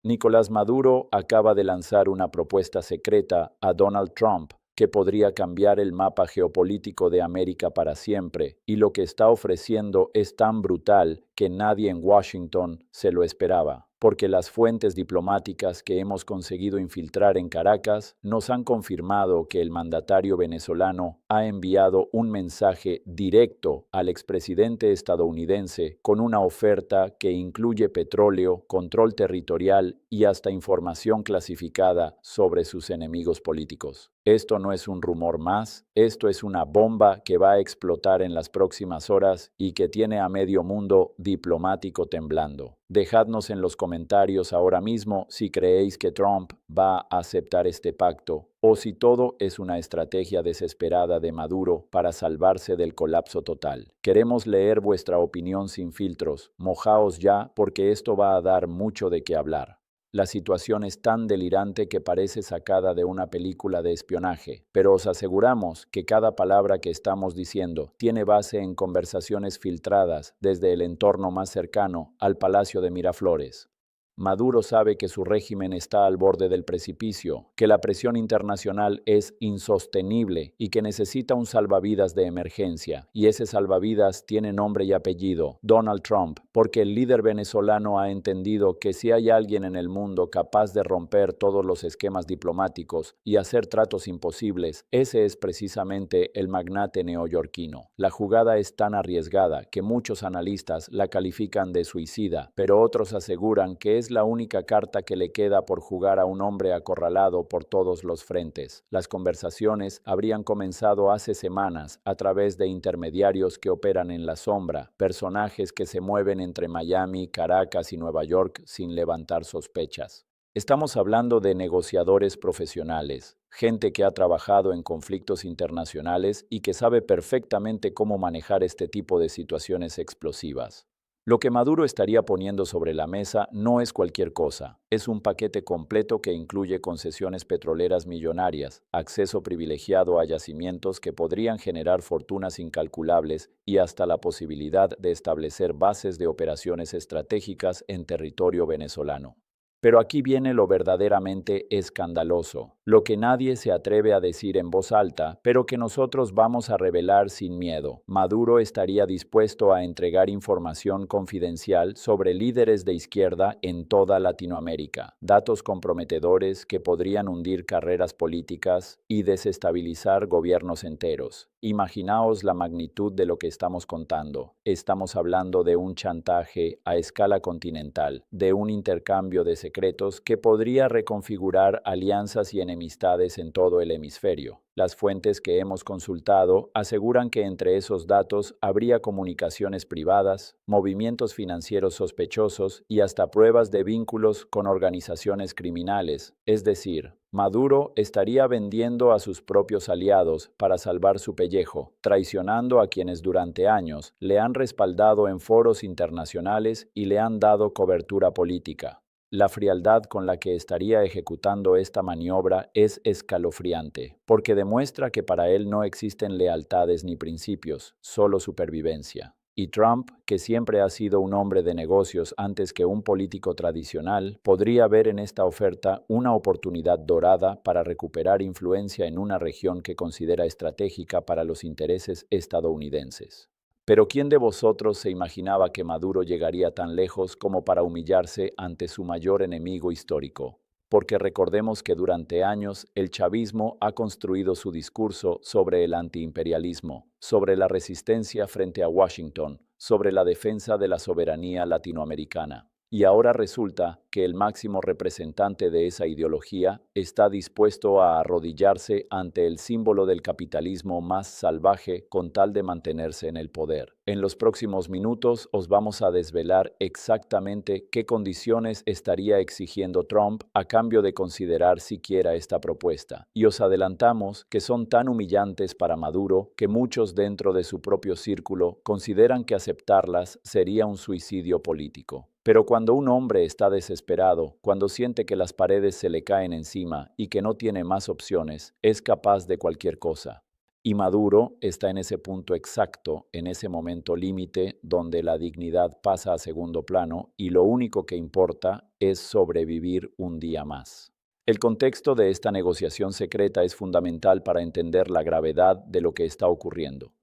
Nicolás Maduro acaba de lanzar una propuesta secreta a Donald Trump que podría cambiar el mapa geopolítico de América para siempre, y lo que está ofreciendo es tan brutal que nadie en Washington se lo esperaba, porque las fuentes diplomáticas que hemos conseguido infiltrar en Caracas nos han confirmado que el mandatario venezolano ha enviado un mensaje directo al expresidente estadounidense con una oferta que incluye petróleo, control territorial y hasta información clasificada sobre sus enemigos políticos. Esto no es un rumor más, esto es una bomba que va a explotar en las próximas horas y que tiene a medio mundo diplomático temblando. Dejadnos en los comentarios ahora mismo si creéis que Trump va a aceptar este pacto o si todo es una estrategia desesperada de Maduro para salvarse del colapso total. Queremos leer vuestra opinión sin filtros. Mojaos ya porque esto va a dar mucho de qué hablar. La situación es tan delirante que parece sacada de una película de espionaje, pero os aseguramos que cada palabra que estamos diciendo tiene base en conversaciones filtradas desde el entorno más cercano al Palacio de Miraflores. Maduro sabe que su régimen está al borde del precipicio, que la presión internacional es insostenible y que necesita un salvavidas de emergencia, y ese salvavidas tiene nombre y apellido, Donald Trump, porque el líder venezolano ha entendido que si hay alguien en el mundo capaz de romper todos los esquemas diplomáticos y hacer tratos imposibles, ese es precisamente el magnate neoyorquino. La jugada es tan arriesgada que muchos analistas la califican de suicida, pero otros aseguran que es la única carta que le queda por jugar a un hombre acorralado por todos los frentes. Las conversaciones habrían comenzado hace semanas a través de intermediarios que operan en la sombra, personajes que se mueven entre Miami, Caracas y Nueva York sin levantar sospechas. Estamos hablando de negociadores profesionales, gente que ha trabajado en conflictos internacionales y que sabe perfectamente cómo manejar este tipo de situaciones explosivas. Lo que Maduro estaría poniendo sobre la mesa no es cualquier cosa, es un paquete completo que incluye concesiones petroleras millonarias, acceso privilegiado a yacimientos que podrían generar fortunas incalculables y hasta la posibilidad de establecer bases de operaciones estratégicas en territorio venezolano. Pero aquí viene lo verdaderamente escandaloso, lo que nadie se atreve a decir en voz alta, pero que nosotros vamos a revelar sin miedo. Maduro estaría dispuesto a entregar información confidencial sobre líderes de izquierda en toda Latinoamérica, datos comprometedores que podrían hundir carreras políticas y desestabilizar gobiernos enteros. Imaginaos la magnitud de lo que estamos contando. Estamos hablando de un chantaje a escala continental, de un intercambio de secretos que podría reconfigurar alianzas y enemistades en todo el hemisferio. Las fuentes que hemos consultado aseguran que entre esos datos habría comunicaciones privadas, movimientos financieros sospechosos y hasta pruebas de vínculos con organizaciones criminales, es decir, Maduro estaría vendiendo a sus propios aliados para salvar su pellejo, traicionando a quienes durante años le han respaldado en foros internacionales y le han dado cobertura política. La frialdad con la que estaría ejecutando esta maniobra es escalofriante, porque demuestra que para él no existen lealtades ni principios, solo supervivencia. Y Trump, que siempre ha sido un hombre de negocios antes que un político tradicional, podría ver en esta oferta una oportunidad dorada para recuperar influencia en una región que considera estratégica para los intereses estadounidenses. Pero ¿quién de vosotros se imaginaba que Maduro llegaría tan lejos como para humillarse ante su mayor enemigo histórico? Porque recordemos que durante años el chavismo ha construido su discurso sobre el antiimperialismo, sobre la resistencia frente a Washington, sobre la defensa de la soberanía latinoamericana. Y ahora resulta que el máximo representante de esa ideología está dispuesto a arrodillarse ante el símbolo del capitalismo más salvaje con tal de mantenerse en el poder. En los próximos minutos os vamos a desvelar exactamente qué condiciones estaría exigiendo Trump a cambio de considerar siquiera esta propuesta. Y os adelantamos que son tan humillantes para Maduro que muchos dentro de su propio círculo consideran que aceptarlas sería un suicidio político. Pero cuando un hombre está desesperado, cuando siente que las paredes se le caen encima y que no tiene más opciones, es capaz de cualquier cosa. Y Maduro está en ese punto exacto, en ese momento límite donde la dignidad pasa a segundo plano y lo único que importa es sobrevivir un día más. El contexto de esta negociación secreta es fundamental para entender la gravedad de lo que está ocurriendo.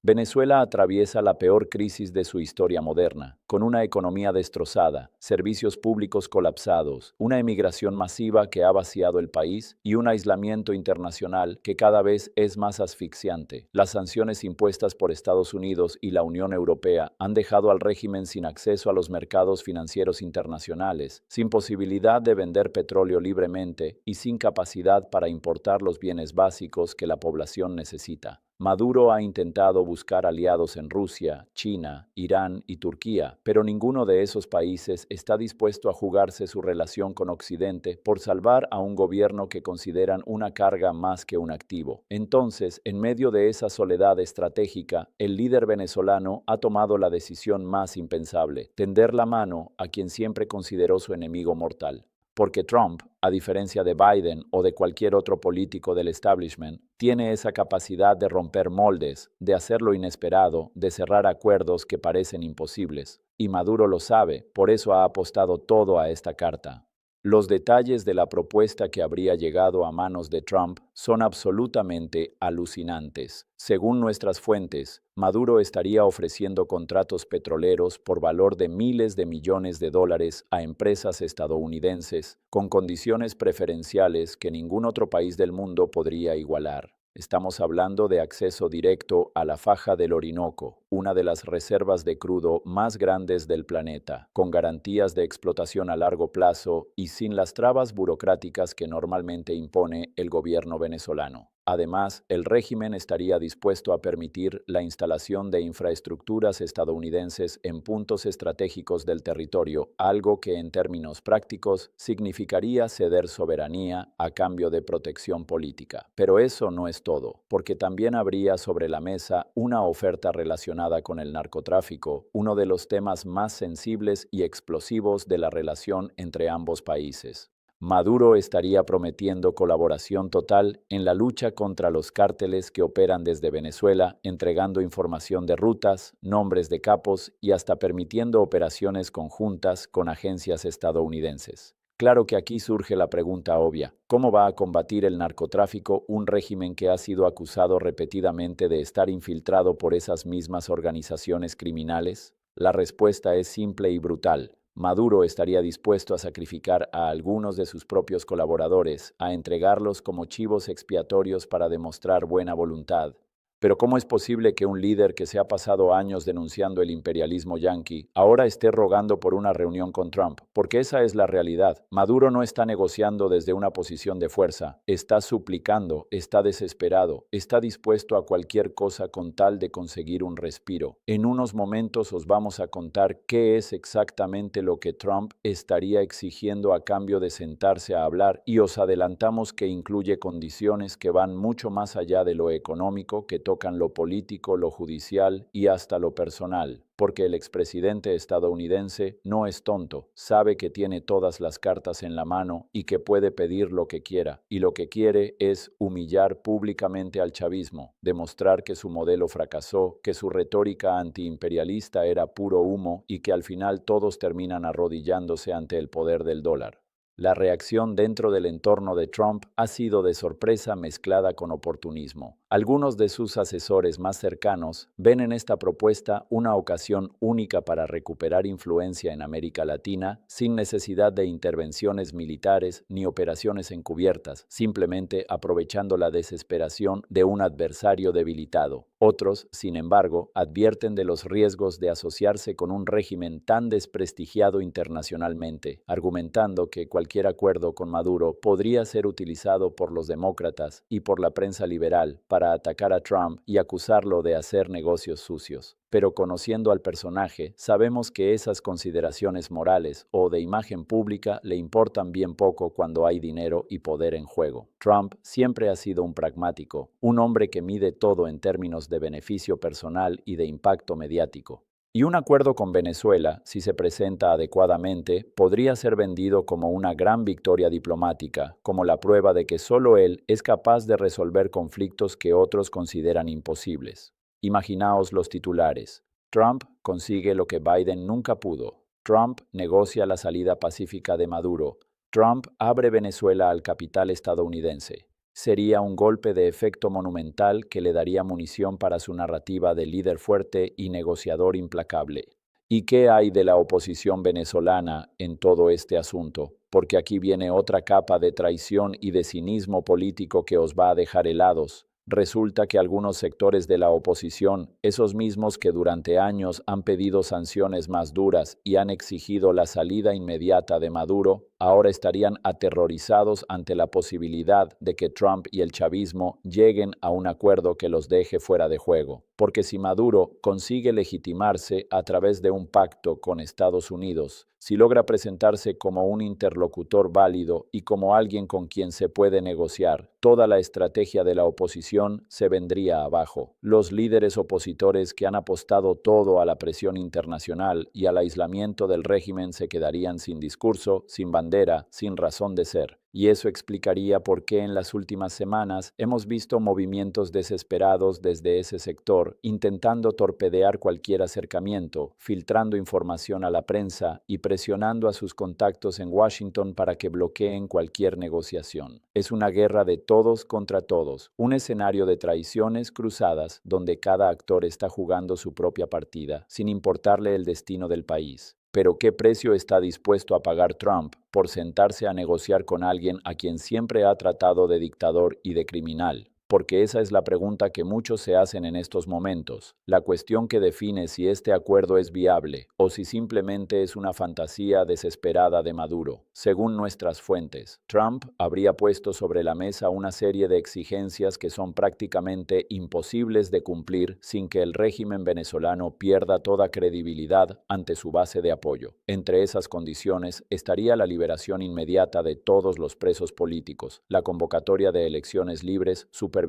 Venezuela atraviesa la peor crisis de su historia moderna, con una economía destrozada, servicios públicos colapsados, una emigración masiva que ha vaciado el país y un aislamiento internacional que cada vez es más asfixiante. Las sanciones impuestas por Estados Unidos y la Unión Europea han dejado al régimen sin acceso a los mercados financieros internacionales, sin posibilidad de vender petróleo libremente y sin capacidad para importar los bienes básicos que la población necesita. Maduro ha intentado buscar aliados en Rusia, China, Irán y Turquía, pero ninguno de esos países está dispuesto a jugarse su relación con Occidente por salvar a un gobierno que consideran una carga más que un activo. Entonces, en medio de esa soledad estratégica, el líder venezolano ha tomado la decisión más impensable: tender la mano a quien siempre consideró su enemigo mortal. Porque Trump, a diferencia de Biden o de cualquier otro político del establishment, tiene esa capacidad de romper moldes, de hacer lo inesperado, de cerrar acuerdos que parecen imposibles. Y Maduro lo sabe, por eso ha apostado todo a esta carta. Los detalles de la propuesta que habría llegado a manos de Trump son absolutamente alucinantes. Según nuestras fuentes, Maduro estaría ofreciendo contratos petroleros por valor de miles de millones de dólares a empresas estadounidenses, con condiciones preferenciales que ningún otro país del mundo podría igualar. Estamos hablando de acceso directo a la faja del Orinoco, una de las reservas de crudo más grandes del planeta, con garantías de explotación a largo plazo y sin las trabas burocráticas que normalmente impone el gobierno venezolano. Además, el régimen estaría dispuesto a permitir la instalación de infraestructuras estadounidenses en puntos estratégicos del territorio, algo que en términos prácticos significaría ceder soberanía a cambio de protección política. Pero eso no es todo, porque también habría sobre la mesa una oferta relacionada con el narcotráfico, uno de los temas más sensibles y explosivos de la relación entre ambos países. Maduro estaría prometiendo colaboración total en la lucha contra los cárteles que operan desde Venezuela, entregando información de rutas, nombres de capos y hasta permitiendo operaciones conjuntas con agencias estadounidenses. Claro que aquí surge la pregunta obvia: ¿cómo va a combatir el narcotráfico un régimen que ha sido acusado repetidamente de estar infiltrado por esas mismas organizaciones criminales? La respuesta es simple y brutal. Maduro estaría dispuesto a sacrificar a algunos de sus propios colaboradores, a entregarlos como chivos expiatorios para demostrar buena voluntad. Pero ¿cómo es posible que un líder que se ha pasado años denunciando el imperialismo yanqui ahora esté rogando por una reunión con Trump? Porque esa es la realidad. Maduro no está negociando desde una posición de fuerza, está suplicando, está desesperado, está dispuesto a cualquier cosa con tal de conseguir un respiro. En unos momentos os vamos a contar qué es exactamente lo que Trump estaría exigiendo a cambio de sentarse a hablar, y os adelantamos que incluye condiciones que van mucho más allá de lo económico, que tocan lo político, lo judicial y hasta lo personal, porque el expresidente estadounidense no es tonto, sabe que tiene todas las cartas en la mano y que puede pedir lo que quiera, y lo que quiere es humillar públicamente al chavismo, demostrar que su modelo fracasó, que su retórica antiimperialista era puro humo y que al final todos terminan arrodillándose ante el poder del dólar. La reacción dentro del entorno de Trump ha sido de sorpresa mezclada con oportunismo. Algunos de sus asesores más cercanos ven en esta propuesta una ocasión única para recuperar influencia en América Latina sin necesidad de intervenciones militares ni operaciones encubiertas, simplemente aprovechando la desesperación de un adversario debilitado. Otros, sin embargo, advierten de los riesgos de asociarse con un régimen tan desprestigiado internacionalmente, argumentando que cualquier acuerdo con Maduro podría ser utilizado por los demócratas y por la prensa liberal para atacar a Trump y acusarlo de hacer negocios sucios. Pero conociendo al personaje, sabemos que esas consideraciones morales o de imagen pública le importan bien poco cuando hay dinero y poder en juego. Trump siempre ha sido un pragmático, un hombre que mide todo en términos de beneficio personal y de impacto mediático. Y un acuerdo con Venezuela, si se presenta adecuadamente, podría ser vendido como una gran victoria diplomática, como la prueba de que solo él es capaz de resolver conflictos que otros consideran imposibles. Imaginaos los titulares. Trump consigue lo que Biden nunca pudo. Trump negocia la salida pacífica de Maduro. Trump abre Venezuela al capital estadounidense. Sería un golpe de efecto monumental que le daría munición para su narrativa de líder fuerte y negociador implacable. ¿Y qué hay de la oposición venezolana en todo este asunto? Porque aquí viene otra capa de traición y de cinismo político que os va a dejar helados. Resulta que algunos sectores de la oposición, esos mismos que durante años han pedido sanciones más duras y han exigido la salida inmediata de Maduro, ahora estarían aterrorizados ante la posibilidad de que Trump y el chavismo lleguen a un acuerdo que los deje fuera de juego. Porque si Maduro consigue legitimarse a través de un pacto con Estados Unidos, si logra presentarse como un interlocutor válido y como alguien con quien se puede negociar, toda la estrategia de la oposición se vendría abajo. Los líderes opositores que han apostado todo a la presión internacional y al aislamiento del régimen se quedarían sin discurso, sin bandera, sin razón de ser. Y eso explicaría por qué en las últimas semanas hemos visto movimientos desesperados desde ese sector, intentando torpedear cualquier acercamiento, filtrando información a la prensa y presionando a sus contactos en Washington para que bloqueen cualquier negociación. Es una guerra de todos contra todos, un escenario de traiciones cruzadas donde cada actor está jugando su propia partida, sin importarle el destino del país. Pero ¿qué precio está dispuesto a pagar Trump por sentarse a negociar con alguien a quien siempre ha tratado de dictador y de criminal? Porque esa es la pregunta que muchos se hacen en estos momentos, la cuestión que define si este acuerdo es viable o si simplemente es una fantasía desesperada de Maduro. Según nuestras fuentes, Trump habría puesto sobre la mesa una serie de exigencias que son prácticamente imposibles de cumplir sin que el régimen venezolano pierda toda credibilidad ante su base de apoyo. Entre esas condiciones estaría la liberación inmediata de todos los presos políticos, la convocatoria de elecciones libres, supervisadas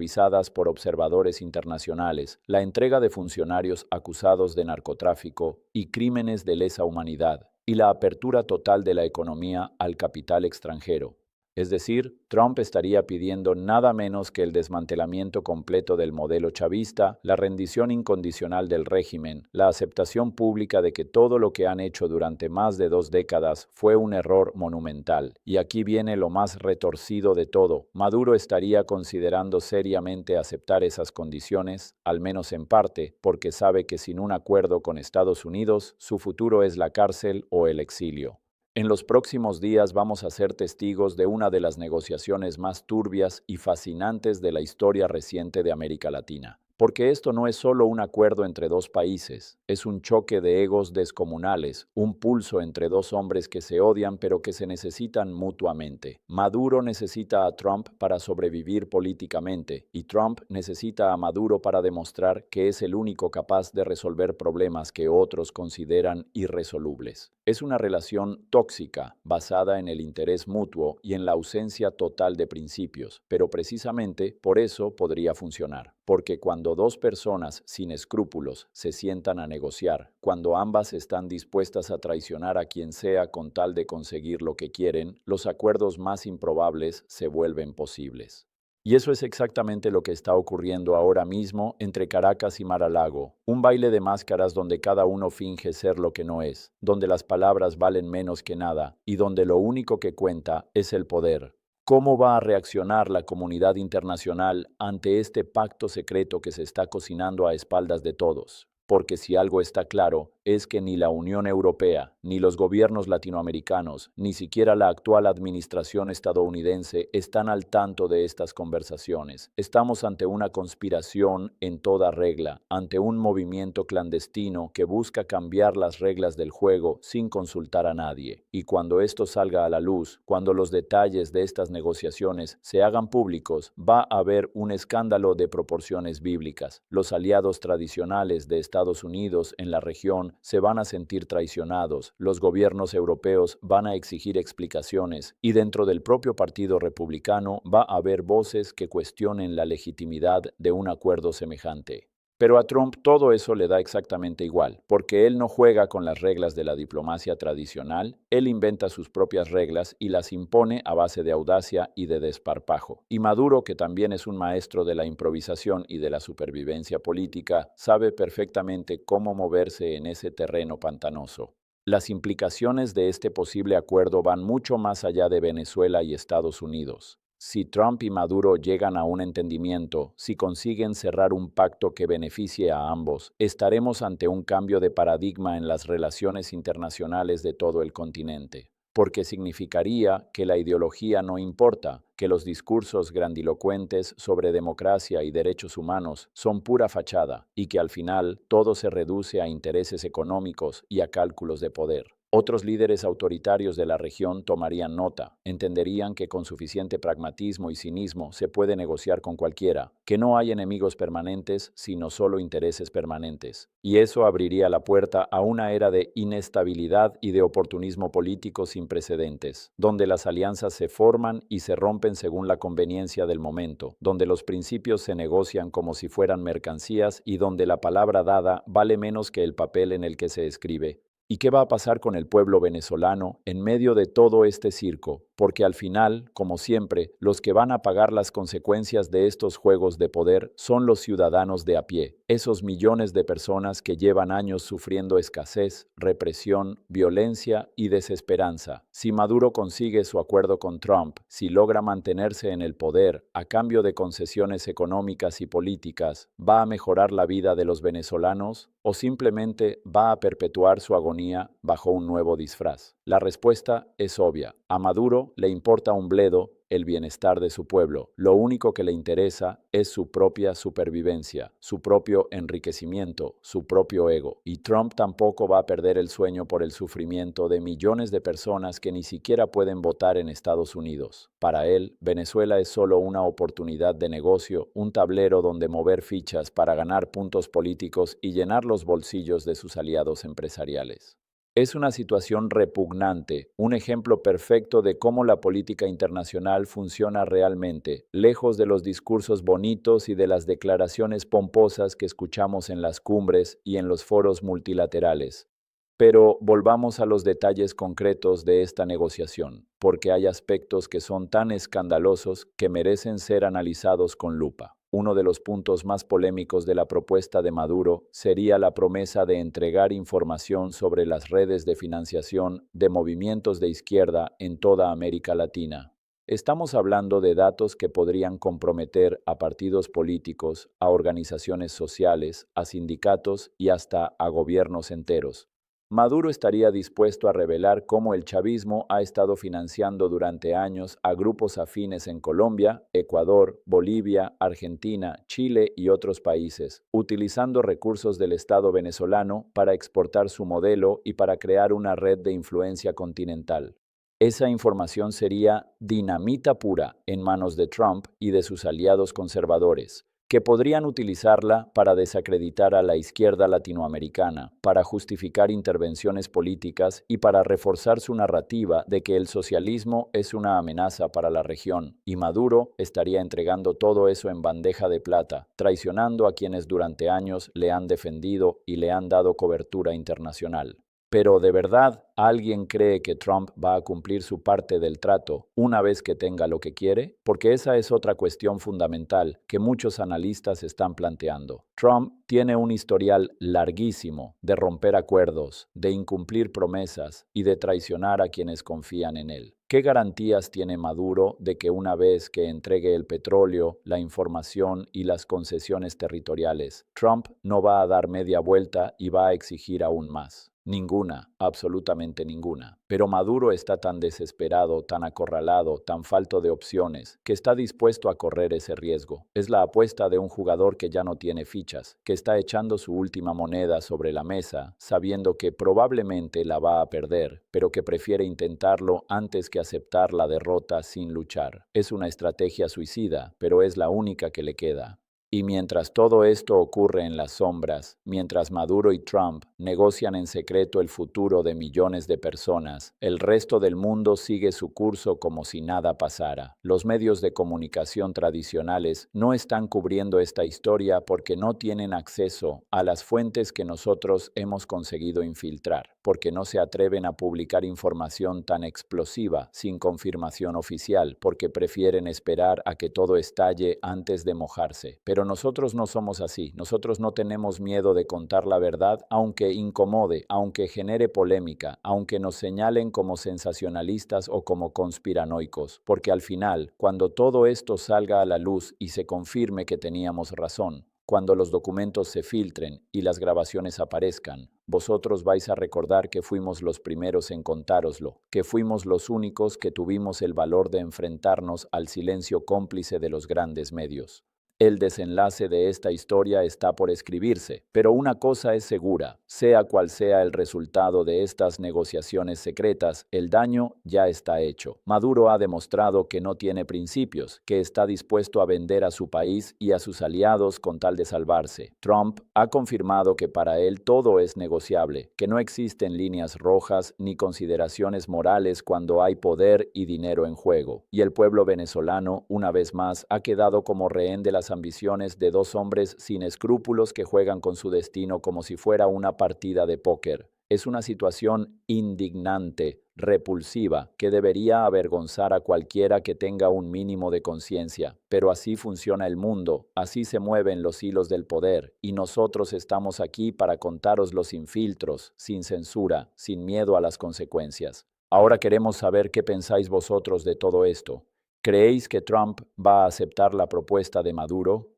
por observadores internacionales, la entrega de funcionarios acusados de narcotráfico y crímenes de lesa humanidad, y la apertura total de la economía al capital extranjero. Es decir, Trump estaría pidiendo nada menos que el desmantelamiento completo del modelo chavista, la rendición incondicional del régimen, la aceptación pública de que todo lo que han hecho durante más de 2 décadas fue un error monumental. Y aquí viene lo más retorcido de todo. Maduro estaría considerando seriamente aceptar esas condiciones, al menos en parte, porque sabe que sin un acuerdo con Estados Unidos, su futuro es la cárcel o el exilio. En los próximos días vamos a ser testigos de una de las negociaciones más turbias y fascinantes de la historia reciente de América Latina. Porque esto no es solo un acuerdo entre dos países, es un choque de egos descomunales, un pulso entre dos hombres que se odian pero que se necesitan mutuamente. Maduro necesita a Trump para sobrevivir políticamente y Trump necesita a Maduro para demostrar que es el único capaz de resolver problemas que otros consideran irresolubles. Es una relación tóxica, basada en el interés mutuo y en la ausencia total de principios, pero precisamente por eso podría funcionar. Porque cuando dos personas sin escrúpulos se sientan a negociar, cuando ambas están dispuestas a traicionar a quien sea con tal de conseguir lo que quieren, los acuerdos más improbables se vuelven posibles. Y eso es exactamente lo que está ocurriendo ahora mismo entre Caracas y Mar-a-Lago, un baile de máscaras donde cada uno finge ser lo que no es, donde las palabras valen menos que nada y donde lo único que cuenta es el poder. ¿Cómo va a reaccionar la comunidad internacional ante este pacto secreto que se está cocinando a espaldas de todos? Porque si algo está claro, es que ni la Unión Europea, ni los gobiernos latinoamericanos, ni siquiera la actual administración estadounidense están al tanto de estas conversaciones. Estamos ante una conspiración en toda regla, ante un movimiento clandestino que busca cambiar las reglas del juego sin consultar a nadie. Y cuando esto salga a la luz, cuando los detalles de estas negociaciones se hagan públicos, va a haber un escándalo de proporciones bíblicas. Los aliados tradicionales de Estados Unidos en la región se van a sentir traicionados, los gobiernos europeos van a exigir explicaciones y dentro del propio Partido Republicano va a haber voces que cuestionen la legitimidad de un acuerdo semejante. Pero a Trump todo eso le da exactamente igual, porque él no juega con las reglas de la diplomacia tradicional, él inventa sus propias reglas y las impone a base de audacia y de desparpajo. Y Maduro, que también es un maestro de la improvisación y de la supervivencia política, sabe perfectamente cómo moverse en ese terreno pantanoso. Las implicaciones de este posible acuerdo van mucho más allá de Venezuela y Estados Unidos. Si Trump y Maduro llegan a un entendimiento, si consiguen cerrar un pacto que beneficie a ambos, estaremos ante un cambio de paradigma en las relaciones internacionales de todo el continente, porque significaría que la ideología no importa, que los discursos grandilocuentes sobre democracia y derechos humanos son pura fachada y que al final todo se reduce a intereses económicos y a cálculos de poder. Otros líderes autoritarios de la región tomarían nota, entenderían que con suficiente pragmatismo y cinismo se puede negociar con cualquiera, que no hay enemigos permanentes, sino solo intereses permanentes. Y eso abriría la puerta a una era de inestabilidad y de oportunismo político sin precedentes, donde las alianzas se forman y se rompen según la conveniencia del momento, donde los principios se negocian como si fueran mercancías y donde la palabra dada vale menos que el papel en el que se escribe. ¿Y qué va a pasar con el pueblo venezolano en medio de todo este circo? Porque al final, como siempre, los que van a pagar las consecuencias de estos juegos de poder son los ciudadanos de a pie, esos millones de personas que llevan años sufriendo escasez, represión, violencia y desesperanza. Si Maduro consigue su acuerdo con Trump, si logra mantenerse en el poder a cambio de concesiones económicas y políticas, ¿va a mejorar la vida de los venezolanos o simplemente va a perpetuar su agonía bajo un nuevo disfraz? La respuesta es obvia. A Maduro le importa un bledo el bienestar de su pueblo. Lo único que le interesa es su propia supervivencia, su propio enriquecimiento, su propio ego. Y Trump tampoco va a perder el sueño por el sufrimiento de millones de personas que ni siquiera pueden votar en Estados Unidos. Para él, Venezuela es solo una oportunidad de negocio, un tablero donde mover fichas para ganar puntos políticos y llenar los bolsillos de sus aliados empresariales. Es una situación repugnante, un ejemplo perfecto de cómo la política internacional funciona realmente, lejos de los discursos bonitos y de las declaraciones pomposas que escuchamos en las cumbres y en los foros multilaterales. Pero volvamos a los detalles concretos de esta negociación, porque hay aspectos que son tan escandalosos que merecen ser analizados con lupa. Uno de los puntos más polémicos de la propuesta de Maduro sería la promesa de entregar información sobre las redes de financiación de movimientos de izquierda en toda América Latina. Estamos hablando de datos que podrían comprometer a partidos políticos, a organizaciones sociales, a sindicatos y hasta a gobiernos enteros. Maduro estaría dispuesto a revelar cómo el chavismo ha estado financiando durante años a grupos afines en Colombia, Ecuador, Bolivia, Argentina, Chile y otros países, utilizando recursos del Estado venezolano para exportar su modelo y para crear una red de influencia continental. Esa información sería dinamita pura en manos de Trump y de sus aliados conservadores, que podrían utilizarla para desacreditar a la izquierda latinoamericana, para justificar intervenciones políticas y para reforzar su narrativa de que el socialismo es una amenaza para la región, y Maduro estaría entregando todo eso en bandeja de plata, traicionando a quienes durante años le han defendido y le han dado cobertura internacional. Pero ¿de verdad alguien cree que Trump va a cumplir su parte del trato una vez que tenga lo que quiere? Porque esa es otra cuestión fundamental que muchos analistas están planteando. Trump tiene un historial larguísimo de romper acuerdos, de incumplir promesas y de traicionar a quienes confían en él. ¿Qué garantías tiene Maduro de que una vez que entregue el petróleo, la información y las concesiones territoriales, Trump no va a dar media vuelta y va a exigir aún más? Ninguna, absolutamente ninguna. Pero Maduro está tan desesperado, tan acorralado, tan falto de opciones, que está dispuesto a correr ese riesgo. Es la apuesta de un jugador que ya no tiene fichas, que está echando su última moneda sobre la mesa, sabiendo que probablemente la va a perder, pero que prefiere intentarlo antes que aceptar la derrota sin luchar. Es una estrategia suicida, pero es la única que le queda. Y mientras todo esto ocurre en las sombras, mientras Maduro y Trump negocian en secreto el futuro de millones de personas, el resto del mundo sigue su curso como si nada pasara. Los medios de comunicación tradicionales no están cubriendo esta historia porque no tienen acceso a las fuentes que nosotros hemos conseguido infiltrar, porque no se atreven a publicar información tan explosiva sin confirmación oficial, porque prefieren esperar a que todo estalle antes de mojarse. Pero nosotros no somos así, nosotros no tenemos miedo de contar la verdad, aunque incomode, aunque genere polémica, aunque nos señalen como sensacionalistas o como conspiranoicos, porque al final, cuando todo esto salga a la luz y se confirme que teníamos razón, cuando los documentos se filtren y las grabaciones aparezcan, vosotros vais a recordar que fuimos los primeros en contároslo, que fuimos los únicos que tuvimos el valor de enfrentarnos al silencio cómplice de los grandes medios. El desenlace de esta historia está por escribirse, pero una cosa es segura, sea cual sea el resultado de estas negociaciones secretas, el daño ya está hecho. Maduro ha demostrado que no tiene principios, que está dispuesto a vender a su país y a sus aliados con tal de salvarse. Trump ha confirmado que para él todo es negociable, que no existen líneas rojas ni consideraciones morales cuando hay poder y dinero en juego. Y el pueblo venezolano, una vez más, ha quedado como rehén de las ambiciones de dos hombres sin escrúpulos que juegan con su destino como si fuera una partida de póker. Es una situación indignante, repulsiva, que debería avergonzar a cualquiera que tenga un mínimo de conciencia. Pero así funciona el mundo, así se mueven los hilos del poder, y nosotros estamos aquí para contároslo sin filtros, sin censura, sin miedo a las consecuencias. Ahora queremos saber qué pensáis vosotros de todo esto. ¿Creéis que Trump va a aceptar la propuesta de Maduro?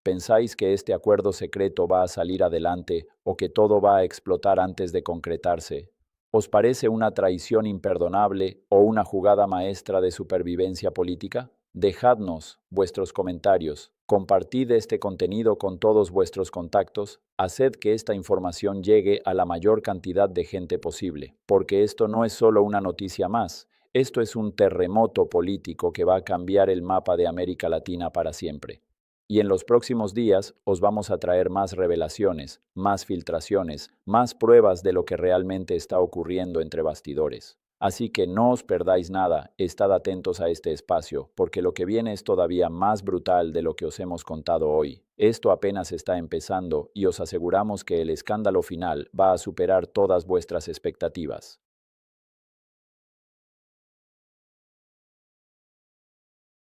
¿Pensáis que este acuerdo secreto va a salir adelante o que todo va a explotar antes de concretarse? ¿Os parece una traición imperdonable o una jugada maestra de supervivencia política? Dejadnos vuestros comentarios. Compartid este contenido con todos vuestros contactos. Haced que esta información llegue a la mayor cantidad de gente posible, porque esto no es solo una noticia más. Esto es un terremoto político que va a cambiar el mapa de América Latina para siempre. Y en los próximos días os vamos a traer más revelaciones, más filtraciones, más pruebas de lo que realmente está ocurriendo entre bastidores. Así que no os perdáis nada, estad atentos a este espacio, porque lo que viene es todavía más brutal de lo que os hemos contado hoy. Esto apenas está empezando y os aseguramos que el escándalo final va a superar todas vuestras expectativas.